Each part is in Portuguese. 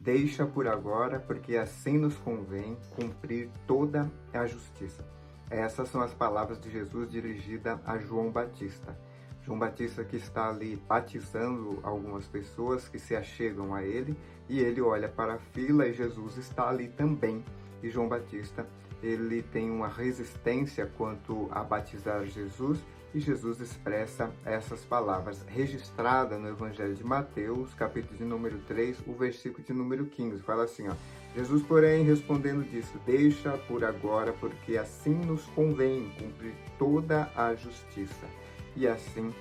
deixa por agora, porque assim nos convém cumprir toda a justiça. Essas são as palavras de Jesus dirigidas a João Batista. João Batista que está ali batizando algumas pessoas que se achegam a ele, e ele olha para a fila e Jesus está ali também. E João Batista, ele tem uma resistência quanto a batizar Jesus, e Jesus expressa essas palavras, registrada no Evangelho de Mateus, capítulo de número 3, o versículo de número 15. Fala assim, ó: Jesus, porém, respondendo disso, deixa por agora, porque assim nos convém cumprir toda a justiça. E assim,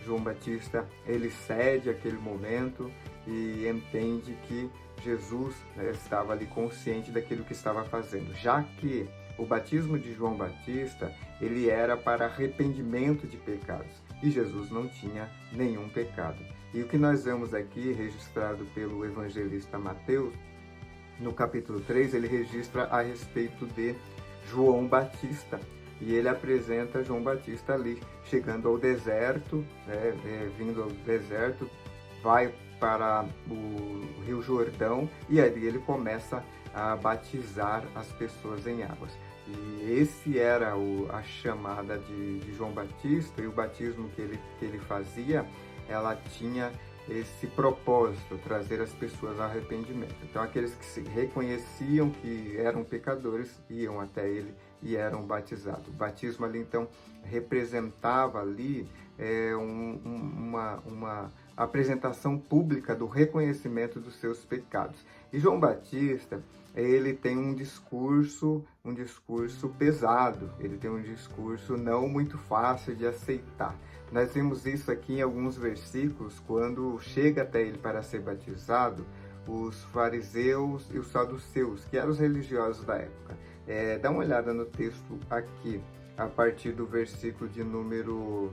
João Batista, ele cede aquele momento e entende que Jesus, né, estava ali consciente daquilo que estava fazendo, já que o batismo de João Batista, ele era para arrependimento de pecados, e Jesus não tinha nenhum pecado. E o que nós vemos aqui, registrado pelo evangelista Mateus, no capítulo 3, ele registra a respeito de João Batista, e ele apresenta João Batista ali, chegando ao deserto, né, vindo ao deserto, vai para o Rio Jordão, e ali ele começa a batizar as pessoas em águas. E esse era a chamada de João Batista, e o batismo que ele fazia, ela tinha esse propósito, trazer as pessoas ao arrependimento. Então, aqueles que se reconheciam que eram pecadores, iam até ele e eram batizados. O batismo ali, então, representava ali uma apresentação pública do reconhecimento dos seus pecados. E João Batista, ele tem um discurso pesado, ele tem um discurso não muito fácil de aceitar. Nós vimos isso aqui em alguns versículos, quando chega até ele para ser batizado, os fariseus e os saduceus, que eram os religiosos da época. Dá uma olhada no texto aqui, a partir do versículo de número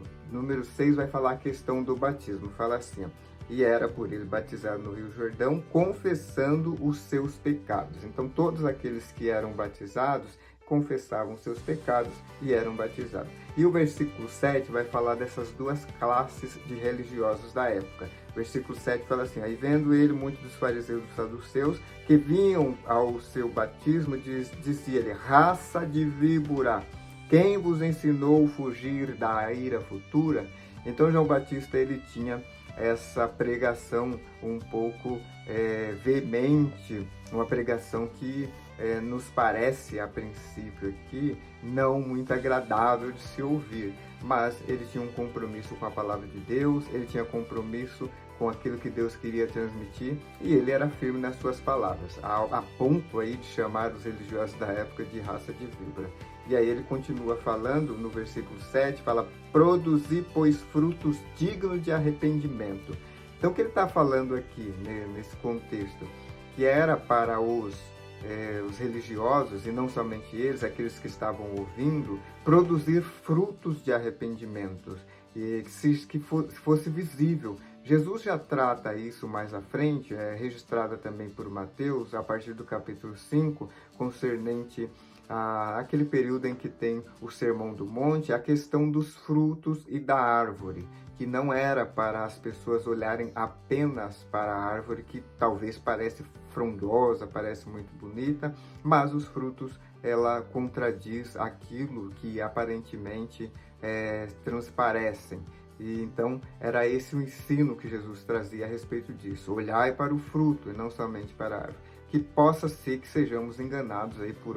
6, vai falar a questão do batismo. Fala assim, ó: e era por ele batizado no Rio Jordão, confessando os seus pecados. Então, todos aqueles que eram batizados confessavam seus pecados e eram batizados. E o versículo 7 vai falar dessas duas classes de religiosos da época. O versículo 7 fala assim: aí vendo ele muitos dos fariseus e dos saduceus que vinham ao seu batismo, dizia-lhe: raça de víbora, quem vos ensinou a fugir da ira futura? Então João Batista, ele tinha essa pregação um pouco veemente, uma pregação que nos parece, a princípio aqui, não muito agradável de se ouvir, mas ele tinha um compromisso com a palavra de Deus, ele tinha compromisso com aquilo que Deus queria transmitir, e ele era firme nas suas palavras, a ponto aí de chamar os religiosos da época de raça de víbora. E aí ele continua falando no versículo 7, fala: produzir, pois, frutos dignos de arrependimento. Então, o que ele está falando aqui, né, nesse contexto, que era para os religiosos, e não somente eles, aqueles que estavam ouvindo, produzir frutos de arrependimento, e que fosse visível. Jesus já trata isso mais à frente, registrada também por Mateus, a partir do capítulo 5, concernente aquele período em que tem o Sermão do Monte, a questão dos frutos e da árvore, que não era para as pessoas olharem apenas para a árvore, que talvez parece frondosa, parece muito bonita, mas os frutos, ela contradiz aquilo que aparentemente transparecem. E então era esse o ensino que Jesus trazia a respeito disso: olhai para o fruto e não somente para a árvore. Que possa ser que sejamos enganados aí por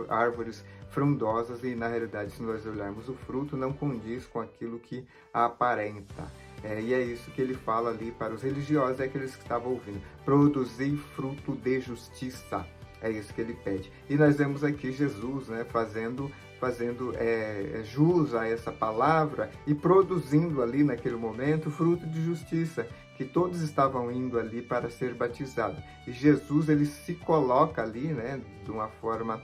árvores frondosas, e na realidade, se nós olharmos o fruto, não condiz com aquilo que aparenta. E é isso que ele fala ali para os religiosos, aqueles que estavam ouvindo: produzir fruto de justiça. É isso que ele pede. E nós vemos aqui Jesus, né, fazendo jus a essa palavra e produzindo ali naquele momento fruto de justiça, que todos estavam indo ali para ser batizados. E Jesus, ele se coloca ali, né, de uma forma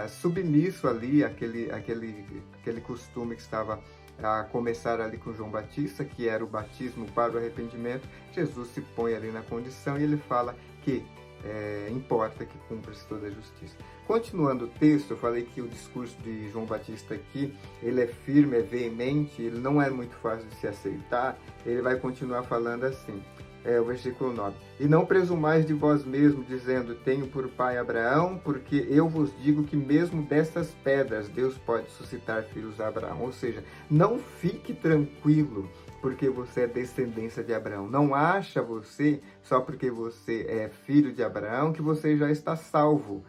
submisso ali, aquele costume que estava a começar ali com João Batista, que era o batismo para o arrependimento. Jesus se põe ali na condição e ele fala que importa que cumpra-se toda a justiça. Continuando o texto, eu falei que o discurso de João Batista aqui, ele é firme, é veemente, ele não é muito fácil de se aceitar. Ele vai continuar falando assim: o versículo 9. E não presumais de vós mesmos, dizendo, tenho por pai Abraão, porque eu vos digo que mesmo dessas pedras Deus pode suscitar filhos a Abraão. Ou seja, não fique tranquilo porque você é descendência de Abraão. Não acha você, só porque você é filho de Abraão, que você já está salvo.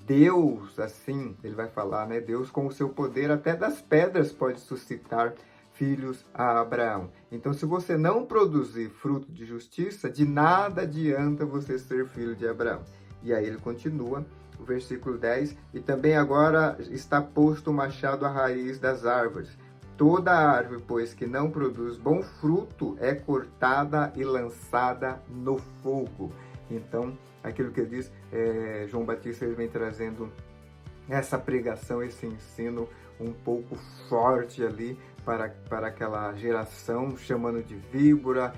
Deus, assim, ele vai falar, né? Deus com o seu poder até das pedras pode suscitar filhos a Abraão. Então, se você não produzir fruto de justiça, de nada adianta você ser filho de Abraão. E aí ele continua, o versículo 10, e também agora está posto o machado à raiz das árvores. Toda árvore, pois, que não produz bom fruto, é cortada e lançada no fogo. Então, aquilo que ele diz, João Batista ele vem trazendo essa pregação, esse ensino um pouco forte ali para aquela geração, chamando de víbora,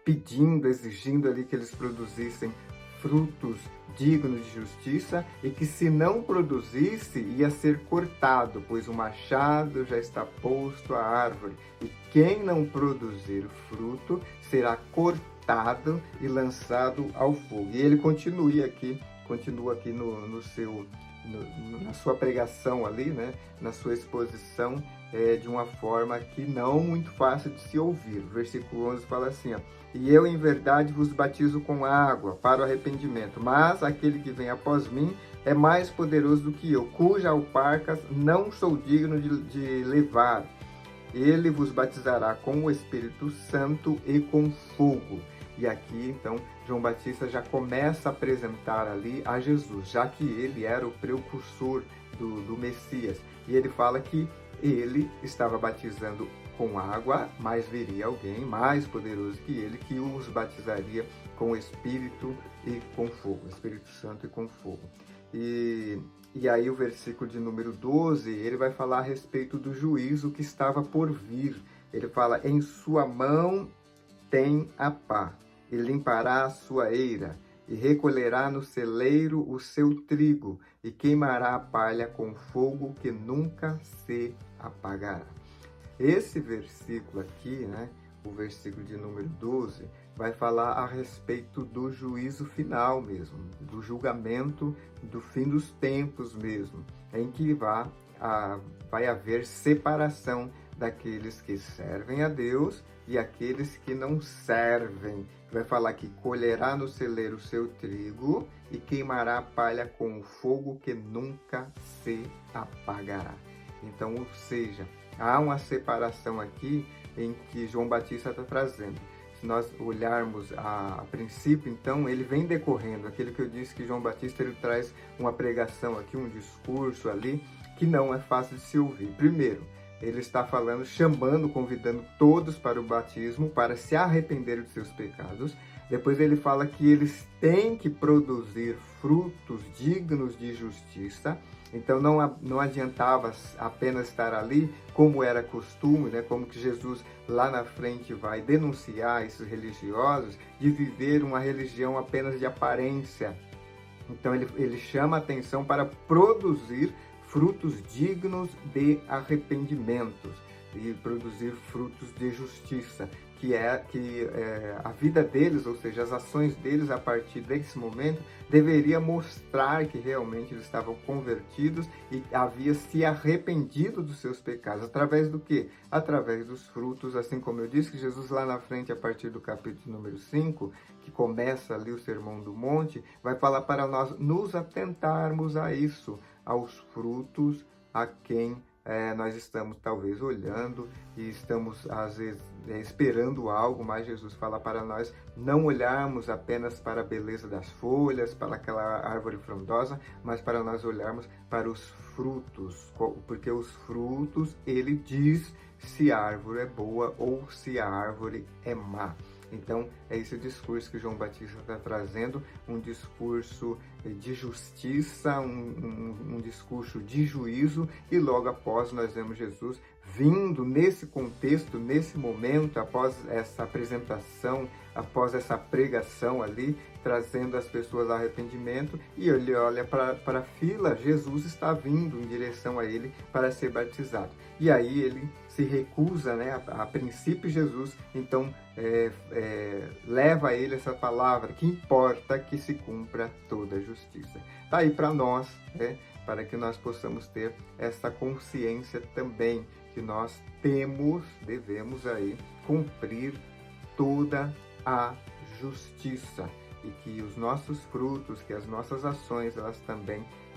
pedindo, exigindo ali que eles produzissem frutos dignos de justiça e que se não produzisse ia ser cortado, pois o machado já está posto à árvore e quem não produzir fruto será cortado e lançado ao fogo. E ele continua aqui na sua pregação ali, né, na sua exposição, de uma forma que não muito fácil de se ouvir. O versículo 11 fala assim, ó, e eu em verdade vos batizo com água para o arrependimento, mas aquele que vem após mim é mais poderoso do que eu, cuja alparcas não sou digno de levar. Ele vos batizará com o Espírito Santo e com fogo. E aqui, então, João Batista já começa a apresentar ali a Jesus, já que ele era o precursor do Messias. E ele fala que ele estava batizando com água, mas viria alguém mais poderoso que ele, que os batizaria com o Espírito e com fogo, Espírito Santo e com fogo. E aí o versículo de número 12, ele vai falar a respeito do juízo que estava por vir. Ele fala, em sua mão tem a pá, e limpará a sua eira, e recolherá no celeiro o seu trigo, e queimará a palha com fogo que nunca se apagará. Esse versículo aqui, né, o versículo de número 12, vai falar a respeito do juízo final mesmo, do julgamento do fim dos tempos mesmo, em que vai haver separação daqueles que servem a Deus e aqueles que não servem. Vai falar que colherá no celeiro o seu trigo e queimará a palha com o fogo que nunca se apagará. Então, ou seja, há uma separação aqui em que João Batista está trazendo. Se nós olharmos a princípio, então, ele vem decorrendo. Aquilo que eu disse que João Batista ele traz uma pregação aqui, um discurso ali, que não é fácil de se ouvir. Primeiro, ele está falando, chamando, convidando todos para o batismo, para se arrepender de seus pecados. Depois ele fala que eles têm que produzir frutos dignos de justiça. Então não adiantava apenas estar ali, como era costume, né? Como que Jesus lá na frente vai denunciar esses religiosos, de viver uma religião apenas de aparência. Então ele chama a atenção para produzir frutos dignos de arrependimentos e produzir frutos de justiça, que a vida deles, ou seja, as ações deles a partir desse momento, deveria mostrar que realmente eles estavam convertidos e haviam se arrependido dos seus pecados. Através do quê? Através dos frutos, assim como eu disse, que Jesus lá na frente, a partir do capítulo número 5, que começa ali o Sermão do Monte, vai falar para nós nos atentarmos a isso, aos frutos a quem nós estamos talvez olhando e estamos às vezes esperando algo, mas Jesus fala para nós não olharmos apenas para a beleza das folhas, para aquela árvore frondosa, mas para nós olharmos para os frutos, porque os frutos, ele diz se a árvore é boa ou se a árvore é má. Então, é esse discurso que João Batista está trazendo, um discurso de justiça, um discurso de juízo, e logo após nós vemos Jesus vindo nesse contexto, nesse momento, após essa apresentação, após essa pregação ali, trazendo as pessoas ao arrependimento, e ele olha para a fila, Jesus está vindo em direção a ele para ser batizado. E aí ele se recusa, né, a princípio Jesus, então leva a ele essa palavra, que importa que se cumpra toda a justiça. Está aí para nós, né, para que nós possamos ter essa consciência também, que nós devemos aí cumprir toda a justiça, e que os nossos frutos, que as nossas ações,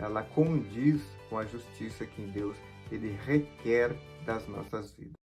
ela condiz com a justiça que Deus ele requer das nossas vidas.